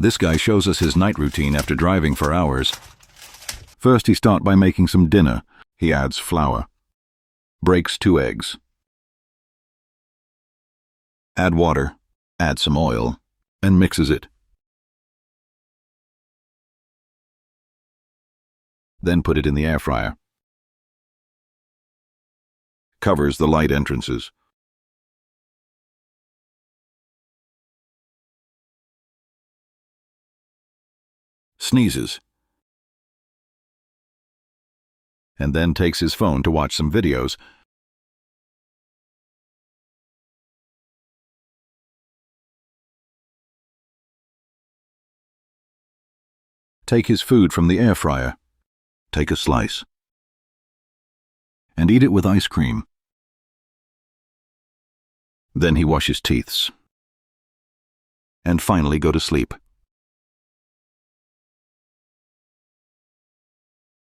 This guy shows us his night routine after driving for hours. First, he starts by making some dinner. He adds flour. Breaks 2 eggs. Add water. Add some oil. And mixes it. Then put it in the air fryer. Covers the light entrances. Sneezes. And then takes his phone to watch some videos. Take his food from the air fryer. Take a slice. And eat it with ice cream. Then he washes teeth. And finally go to sleep.